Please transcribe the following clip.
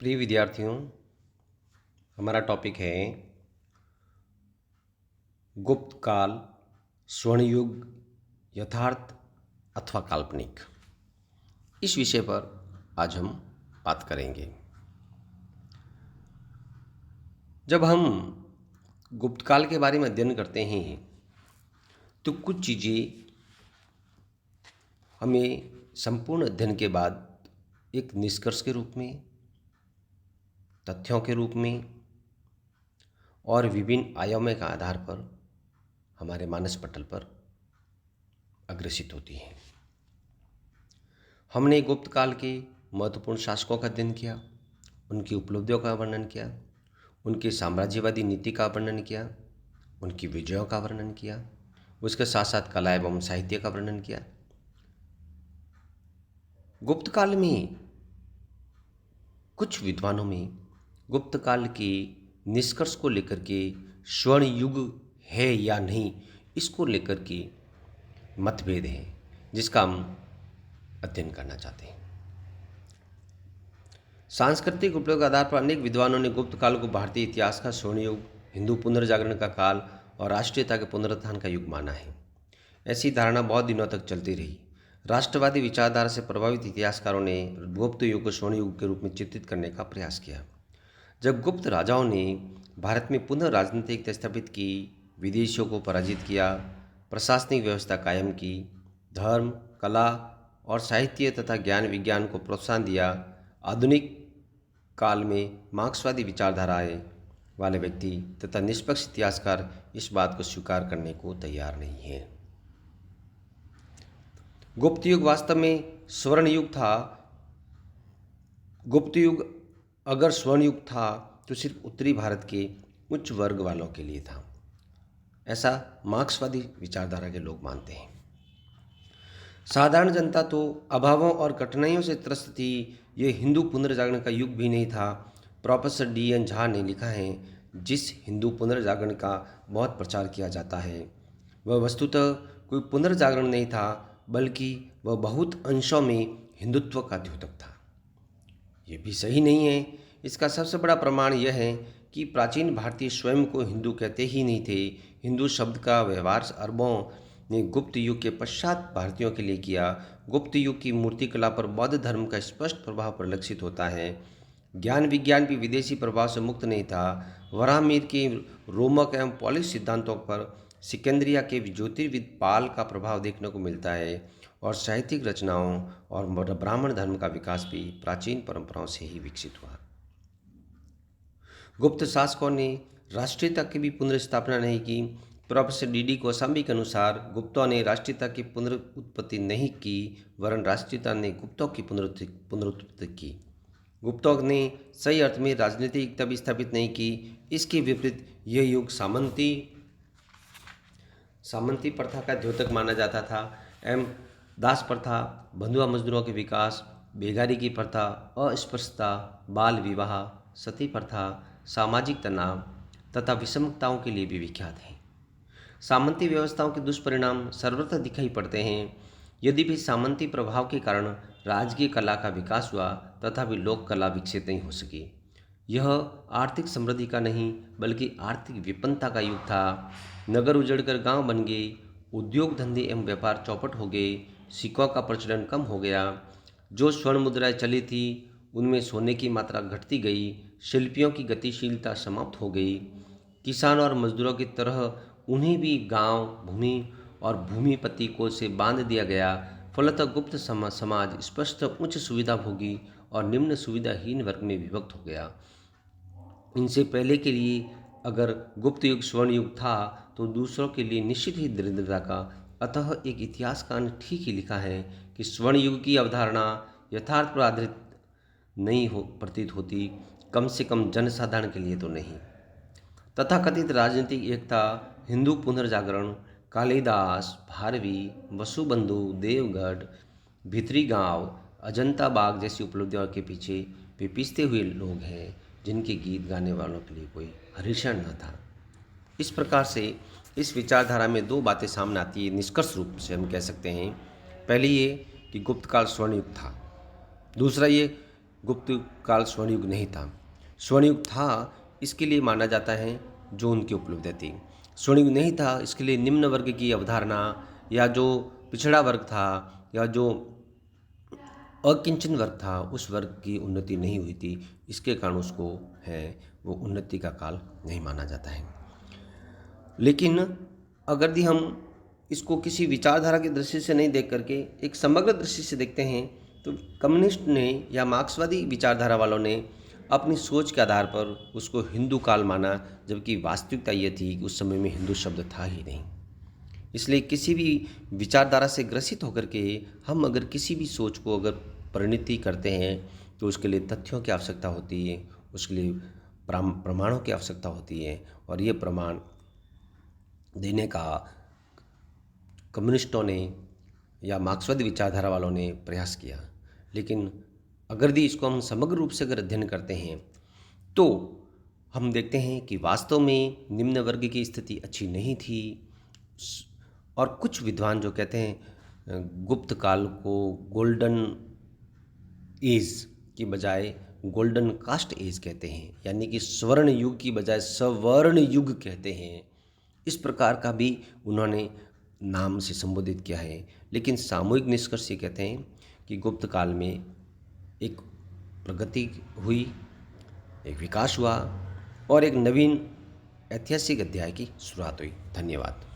प्रिय विद्यार्थियों, हमारा टॉपिक है गुप्त काल, स्वर्ण युग, यथार्थ अथवा काल्पनिक। इस विषय पर आज हम बात करेंगे। जब हम गुप्त काल के बारे में अध्ययन करते हैं तो कुछ चीज़ें हमें संपूर्ण अध्ययन के बाद एक निष्कर्ष के रूप में, तथ्यों के रूप में और विभिन्न आयामों के आधार पर हमारे मानस पटल पर अग्रसित होती हैं। हमने गुप्त काल के महत्वपूर्ण शासकों का अध्ययन किया, उनकी उपलब्धियों का वर्णन किया, उनकी साम्राज्यवादी नीति का वर्णन किया, उनकी विजयों का वर्णन किया, उसके साथ साथ कला एवं साहित्य का वर्णन किया। गुप्त काल में कुछ विद्वानों में गुप्त काल के निष्कर्ष को लेकर के स्वर्ण युग है या नहीं, इसको लेकर के मतभेद है, जिसका हम अध्ययन करना चाहते हैं। सांस्कृतिक उपयोग के आधार पर अनेक विद्वानों ने गुप्त काल को भारतीय इतिहास का स्वर्ण युग, हिंदू पुनर्जागरण का काल और राष्ट्रीयता के पुनरुत्थान का युग माना है। ऐसी धारणा बहुत दिनों तक चलती रही। राष्ट्रवादी विचारधारा से प्रभावित इतिहासकारों ने गुप्त युग को स्वर्ण युग के रूप में चित्रित करने का प्रयास किया। जब गुप्त राजाओं ने भारत में पुनः राजनीतिक स्थापित की, विदेशियों को पराजित किया, प्रशासनिक व्यवस्था कायम की, धर्म, कला और साहित्य तथा ज्ञान विज्ञान को प्रोत्साहन दिया, आधुनिक काल में मार्क्सवादी विचारधाराएं वाले व्यक्ति तथा निष्पक्ष इतिहासकार इस बात को स्वीकार करने को तैयार नहीं है। गुप्त युग वास्तव में स्वर्ण युग था। गुप्त युग अगर स्वर्ण युग था तो सिर्फ उत्तरी भारत के उच्च वर्ग वालों के लिए था, ऐसा मार्क्सवादी विचारधारा के लोग मानते हैं। साधारण जनता तो अभावों और कठिनाइयों से त्रस्त थी। ये हिंदू पुनर्जागरण का युग भी नहीं था। Professor D.N. झा ने लिखा है, जिस हिंदू पुनर्जागरण का बहुत प्रचार किया जाता है वह वस्तुतः कोई पुनर्जागरण नहीं था, बल्कि वह बहुत अंशों में हिंदुत्व का द्योतक था। ये भी सही नहीं है। इसका सबसे बड़ा प्रमाण यह है कि प्राचीन भारतीय स्वयं को हिंदू कहते ही नहीं थे। हिंदू शब्द का व्यवहार अरबों ने गुप्त युग के पश्चात भारतीयों के लिए किया। गुप्त युग की मूर्तिकला पर बौद्ध धर्म का स्पष्ट प्रभाव परिलक्षित होता है। ज्ञान विज्ञान भी विदेशी प्रभाव से मुक्त नहीं था। वराहमिहिर के रोमक एवं पॉलिश सिद्धांतों पर सिकंदरिया के ज्योतिर्विद पाल का प्रभाव देखने को मिलता है और साहित्यिक रचनाओं और ब्राह्मण धर्म का विकास भी प्राचीन परंपराओं से ही विकसित हुआ। गुप्त शासकों ने राष्ट्रीयता की भी पुनर्स्थापना नहीं की। Professor D.D. कोसाम्बी के अनुसार गुप्तों ने राष्ट्रीयता की पुनरुत्पत्ति नहीं की, वरन राष्ट्रीयता ने गुप्तों की पुनरुत्पत्ति की। गुप्तों ने सही अर्थ में राजनीतिक एकता भी स्थापित नहीं की। इसके विपरीत यह युग सामंती प्रथा का द्योतक माना जाता था एवं दास प्रथा, बंधुआ मजदूरों के विकास, बेगारी की प्रथा, अस्पृश्यता, बाल विवाह, सती प्रथा, सामाजिक तनाव तथा विषमताओं के लिए भी विख्यात है। सामंती व्यवस्थाओं के दुष्परिणाम सर्वत्र दिखाई पड़ते हैं। यदि भी सामंती प्रभाव के कारण राजकीय कला का विकास हुआ, तथा भी लोक कला विकसित नहीं हो सकी। यह आर्थिक समृद्धि का नहीं, बल्कि आर्थिक विपन्नता का युग था। नगर उजड़कर गांव बन गए, उद्योग धंधे एवं व्यापार चौपट हो गए, सिक्कों का प्रचलन कम हो गया। जो स्वर्ण मुद्राएं चली थी उनमें सोने की मात्रा घटती गई। शिल्पियों की गतिशीलता समाप्त हो गई। किसान और मजदूरों की तरह उन्हें भी गांव, भूमि और भूमिपति को से बांध दिया गया। फलतः गुप्त समाज स्पष्ट उच्च सुविधा भोगी और निम्न सुविधाहीन वर्ग में विभक्त हो गया। इनसे पहले के लिए अगर गुप्त युग स्वर्ण युग था तो दूसरों के लिए निश्चित ही दरिद्रता का। अतः एक इतिहासकार ने ठीक ही लिखा है कि स्वर्ण युग की अवधारणा यथार्थ पर आधारित नहीं प्रतीत होती, कम से कम जनसाधारण के लिए तो नहीं। तथाकथित राजनीतिक एकता, हिंदू पुनर्जागरण, कालिदास, भारवी, वसुबंधु, देवगढ़, भित्री गांव, अजंता बाग जैसी उपलब्धियों के पीछे वे पिसते हुए लोग हैं, जिनके गीत गाने वालों के लिए कोई हरीशण न था। इस प्रकार से इस विचारधारा में दो बातें सामने आती है। निष्कर्ष रूप से हम कह सकते हैं, पहली ये कि गुप्त काल स्वर्ण युग था। दूसरा ये गुप्त काल स्वर्ण युग नहीं था। स्वर्ण युग था इसके लिए माना जाता है जो उनकी उपलब्धि थी। स्वर्ण युग नहीं था इसके लिए निम्न वर्ग की अवधारणा या जो पिछड़ा वर्ग था या जो अकिंचन वर्ग था उस वर्ग की उन्नति नहीं हुई थी, इसके कारण उसको है वो उन्नति का काल नहीं माना जाता है। लेकिन अगर यदि हम इसको किसी विचारधारा की दृष्टि से नहीं देख करके एक समग्र दृष्टि से देखते हैं तो कम्युनिस्ट ने या मार्क्सवादी विचारधारा वालों ने अपनी सोच के आधार पर उसको हिंदू काल माना, जबकि वास्तविकता ये थी कि उस समय में हिंदू शब्द था ही नहीं। इसलिए किसी भी विचारधारा से ग्रसित होकर के हम अगर किसी भी सोच को अगर परिणति करते हैं तो उसके लिए तथ्यों की आवश्यकता होती है, उसके लिए प्रमाणों की आवश्यकता होती है, और ये प्रमाण देने का कम्युनिस्टों ने या मार्क्सवादी विचारधारा वालों ने प्रयास किया। लेकिन अगर भी इसको हम समग्र रूप से अगर अध्ययन करते हैं तो हम देखते हैं कि वास्तव में निम्न वर्ग की स्थिति अच्छी नहीं थी। और कुछ विद्वान जो कहते हैं गुप्त काल को गोल्डन एज की बजाय गोल्डन कास्ट एज कहते हैं, यानी कि स्वर्ण युग की बजाय सवर्ण युग कहते हैं। इस प्रकार का भी उन्होंने नाम से संबोधित किया है। लेकिन सामूहिक निष्कर्ष ये कहते हैं कि गुप्त काल में एक प्रगति हुई, एक विकास हुआ और एक नवीन ऐतिहासिक अध्याय की शुरुआत हुई। धन्यवाद।